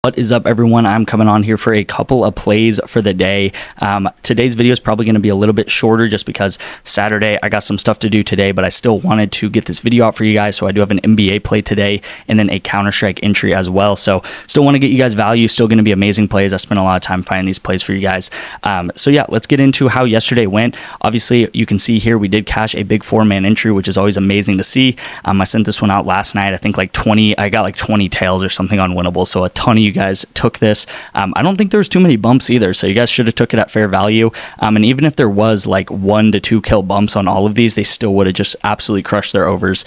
What is up, everyone? I'm coming on here for a couple of plays for the day. Today's video is probably going to be a little bit shorter just because Saturday I got some stuff to do today, but I still wanted to get this video out for you guys. So I do have an NBA play today and then a Counter-Strike entry as well. So still want to get you guys value. Still going to be amazing plays. I spent a lot of time finding these plays for you guys. So yeah, let's get into how yesterday went. Obviously, you can see here we did cash a big 4-man entry, which is always amazing to see. I sent this one out last night. I think I got like 20 tails or something on winnable. So a ton of you guys took this. I don't think there was too many bumps either, so you guys should have took it at fair value. And even if there was like 1 to 2 kill bumps on all of these, they still would have just absolutely crushed their overs.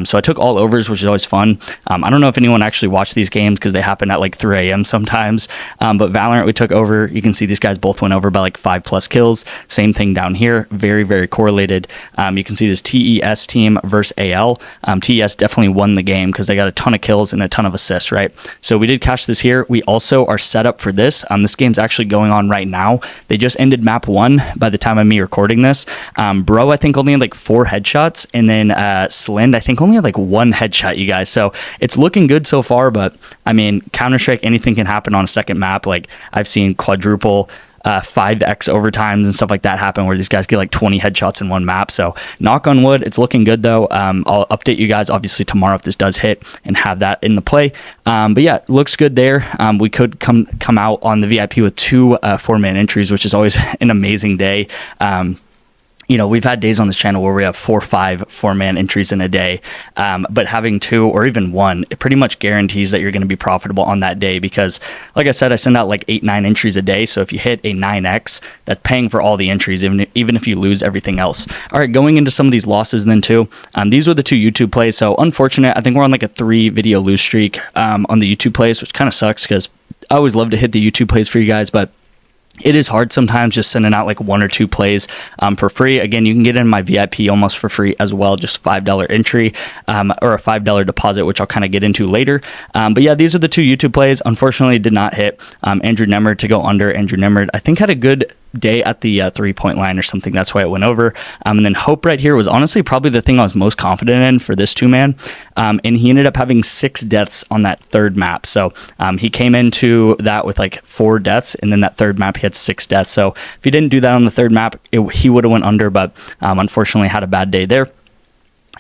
So I took all overs, which is always fun. I don't know if anyone actually watched these games because they happen at like 3 a.m. sometimes. But Valorant, we took over. You can see these guys both went over by like 5+ kills. Same thing down here. Very, very correlated. You can see this TES team versus AL. TES definitely won the game because they got a ton of kills and a ton of assists, right? So we did cash this here. We also are set up for this. This game's actually going on right now. They just ended map 1 by the time of me recording this. Bro, I think only had like 4 headshots, and then Slind, I think only had like 1 headshot, you guys. So it's looking good so far, but I mean, Counter-Strike, anything can happen on a second map. Like I've seen quadruple 5x overtimes and stuff like that happen where these guys get like 20 headshots in one map. So knock on wood, it's looking good though. I'll update you guys obviously tomorrow if this does hit and have that in the play. But yeah, looks good there. We could come out on the VIP with 2 4-man entries, which is always an amazing day. You know, we've had days on this channel where we have 4 or 5 4-man entries in a day, but having 2 or even 1, it pretty much guarantees that you're going to be profitable on that day because, like I said, I send out like 8-9 entries a day. So if you hit a 9x, that's paying for all the entries, even if you lose everything else. All right, going into some of these losses then too. These were the 2 YouTube plays. So unfortunate, I think we're on like a 3 video lose streak on the YouTube plays, which kind of sucks because I always love to hit the YouTube plays for you guys, but it is hard sometimes just sending out like 1 or 2 plays for free. Again, you can get in my VIP almost for free as well, just $5 entry or a $5 deposit, which I'll kind of get into later. But yeah, these are the 2 YouTube plays. Unfortunately, did not hit. Andrew Nemert to go under. Andrew Nemert, I think, had a good day at the 3-point line or something. That's why it went over. And then Hope right here was honestly probably the thing I was most confident in for this 2-man. And he ended up having 6 deaths on that 3rd map. So he came into that with like 4 deaths, and then that 3rd map he had 6 deaths. So if he didn't do that on the 3rd map, he would have went under, but unfortunately had a bad day there.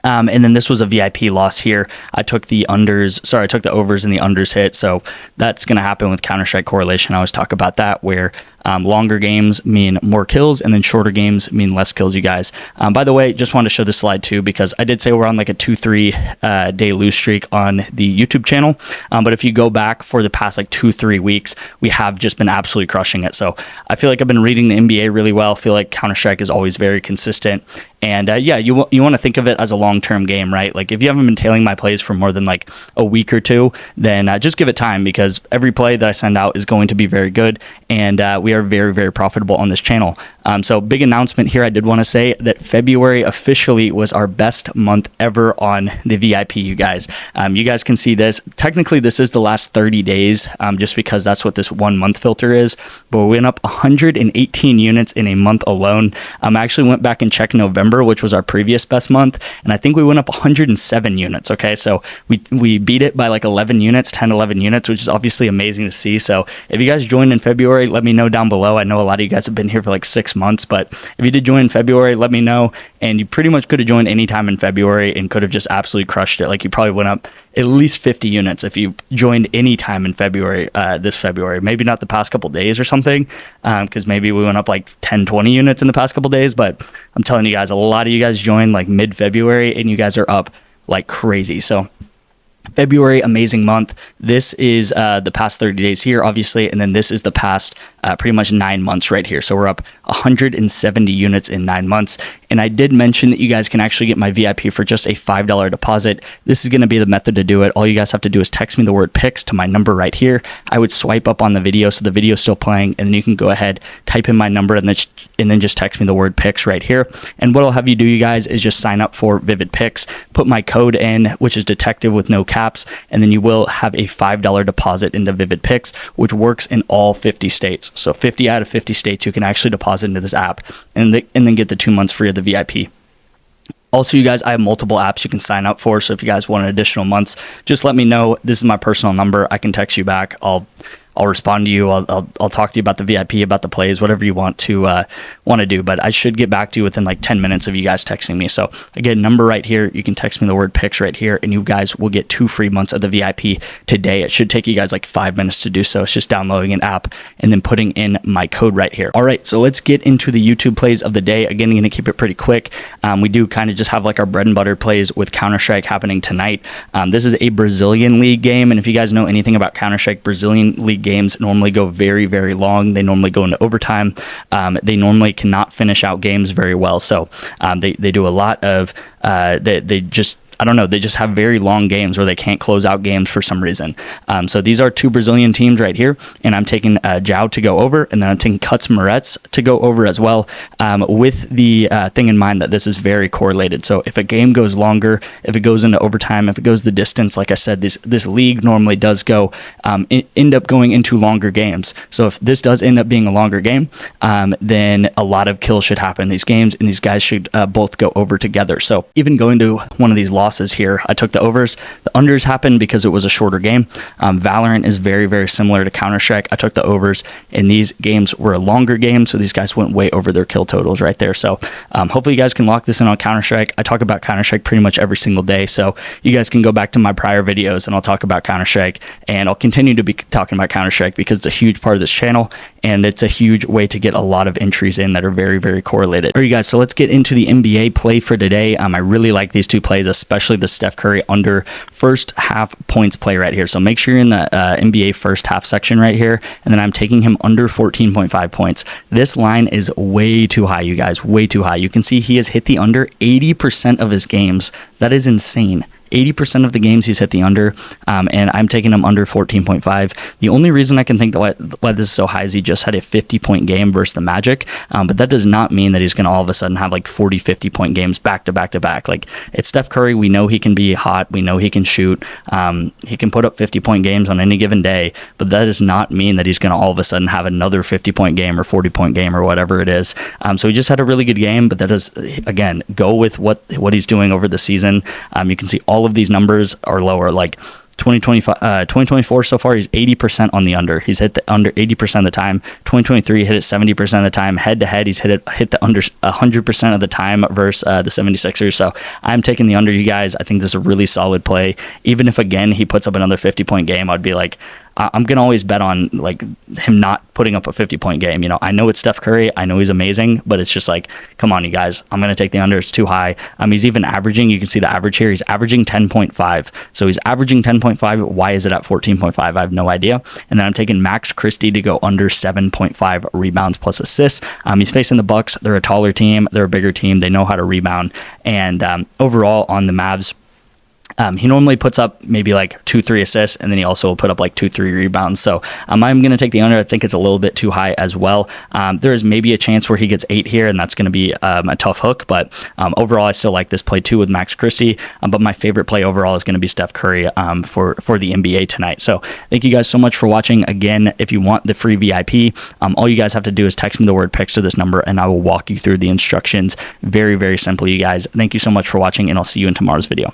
And then this was a VIP loss here. I took the overs and the unders hit. So that's going to happen with Counter-Strike correlation. I always talk about that where longer games mean more kills and then shorter games mean less kills, you guys. By the way, just wanted to show this slide too because I did say we're on like a 2-3 day lose streak on the YouTube channel. But if you go back for the past like 2-3 weeks, we have just been absolutely crushing it. So I feel like I've been reading the NBA really well. I feel like Counter-Strike is always very consistent. And yeah, you want to think of it as a long-term game, right? Like if you haven't been tailing my plays for more than like a week or 2, then just give it time because every play that I send out is going to be very good. And we are very, very profitable on this channel. So big announcement here. I did want to say that February officially was our best month ever on the VIP, you guys. You guys can see this. Technically, this is the last 30 days just because that's what this 1 month filter is. But we went up 118 units in a month alone. I actually went back and checked November, which was our previous best month, and I think we went up 107 units. Okay, so we beat it by like 11 units, 11 units, which is obviously amazing to see. So if you guys joined in February, let me know down below. I know a lot of you guys have been here for like 6 months, but if you did join in February, let me know. And you pretty much could have joined anytime in February and could have just absolutely crushed it. Like you probably went up at least 50 units if you joined any time in February, this February. Maybe not the past couple days or something, because maybe we went up like 10-20 units in the past couple days, but I'm telling you guys, a lot of you guys joined like mid-February and you guys are up like crazy. So February, amazing month. This is the past 30 days here, obviously, and then this is the past pretty much 9 months right here. So we're up 170 units in 9 months. And I did mention that you guys can actually get my VIP for just a $5 deposit. This is going to be the method to do it. All you guys have to do is text me the word picks to my number right here. I would swipe up on the video so the video is still playing, and then you can go ahead, type in my number, and then just text me the word picks right here. And what I'll have you do, you guys, is just sign up for Vivid Picks, put my code in, which is detective with no caps, and then you will have a $5 deposit into Vivid Picks, which works in all 50 states. So 50 out of 50 states you can actually deposit into this app and then get the 2 months free of the VIP. Also, you guys, I have multiple apps you can sign up for. So if you guys want additional months, just let me know. This is my personal number. I can text you back. I'll respond to you. I'll talk to you about the VIP, about the plays, whatever you want to do. But I should get back to you within like 10 minutes of you guys texting me. So again, number right here. You can text me the word picks right here, and you guys will get 2 free months of the VIP today. It should take you guys like 5 minutes to do so. It's just downloading an app and then putting in my code right here. All right, so let's get into the YouTube plays of the day. Again, I'm going to keep it pretty quick. We do kind of just have like our bread and butter plays with Counter-Strike happening tonight. This is a Brazilian League game, and if you guys know anything about Counter-Strike, Brazilian League games normally go very, very long. They normally go into overtime. They normally cannot finish out games very well. So they do a lot of they just, I don't know, they just have very long games where they can't close out games for some reason. So these are 2 Brazilian teams right here, and I'm taking Jao to go over, and then I'm taking Cuts Moretz to go over as well, with the thing in mind that this is very correlated. So if a game goes longer, if it goes into overtime, if it goes the distance, like I said, this league normally does go end up going into longer games. So if this does end up being a longer game, then a lot of kills should happen in these games, and these guys should both go over together. So even going to one of these losses here, I took the overs. The unders happened because it was a shorter game. Valorant is very, very similar to Counter-Strike. I took the overs, and these games were a longer game, so these guys went way over their kill totals right there. So hopefully you guys can lock this in on Counter-Strike. I talk about Counter-Strike pretty much every single day, so you guys can go back to my prior videos, and I'll talk about Counter-Strike, and I'll continue to be talking about Counter-Strike because it's a huge part of this channel, and it's a huge way to get a lot of entries in that are very, very correlated. All right, you guys, so let's get into the NBA play for today. I really like these 2 plays, especially the Steph Curry under first half points play right here. So make sure you're in the NBA first half section right here, and then I'm taking him under 14.5 points. This line is way too high, you guys, way too high. You can see he has hit the under 80% of his games. That is insane. 80% of the games he's hit the under, and I'm taking him under 14.5. The only reason I can think that why this is so high is he just had a 50-point game versus the Magic, but that does not mean that he's going to all of a sudden have like 40, 50-point games back to back to back. Like, it's Steph Curry. We know he can be hot. We know he can shoot. He can put up 50-point games on any given day, but that does not mean that he's going to all of a sudden have another 50-point game or 40-point game or whatever it is. So he just had a really good game, but that does, again, go with what he's doing over the season. You can see all of these numbers are lower. Like 2024 so far, he's 80% on the under. He's hit the under 80% of the time. 2023 hit it 70% of the time. Head to head, he's hit the under 100% of the time versus the 76ers. So I'm taking the under, you guys. I think this is a really solid play. Even if again he puts up another 50-point game, I'd be like, I'm going to always bet on like him not putting up a 50-point game. You know, I know it's Steph Curry. I know he's amazing, but it's just like, come on, you guys. I'm going to take the under. It's too high. He's even averaging. You can see the average here. He's averaging 10.5. So he's averaging 10.5. Why is it at 14.5? I have no idea. And then I'm taking Max Christie to go under 7.5 rebounds plus assists. He's facing the Bucks. They're a taller team. They're a bigger team. They know how to rebound. And overall on the Mavs, he normally puts up maybe like 2-3 assists, and then he also will put up like 2-3 rebounds. So I'm going to take the under. I think it's a little bit too high as well. There is maybe a chance where he gets 8 here, and that's going to be a tough hook. But overall, I still like this play too with Max Christie. But my favorite play overall is going to be Steph Curry for the NBA tonight. So thank you guys so much for watching. Again, if you want the free VIP, all you guys have to do is text me the word picks to this number, and I will walk you through the instructions very, very simply, you guys. Thank you so much for watching, and I'll see you in tomorrow's video.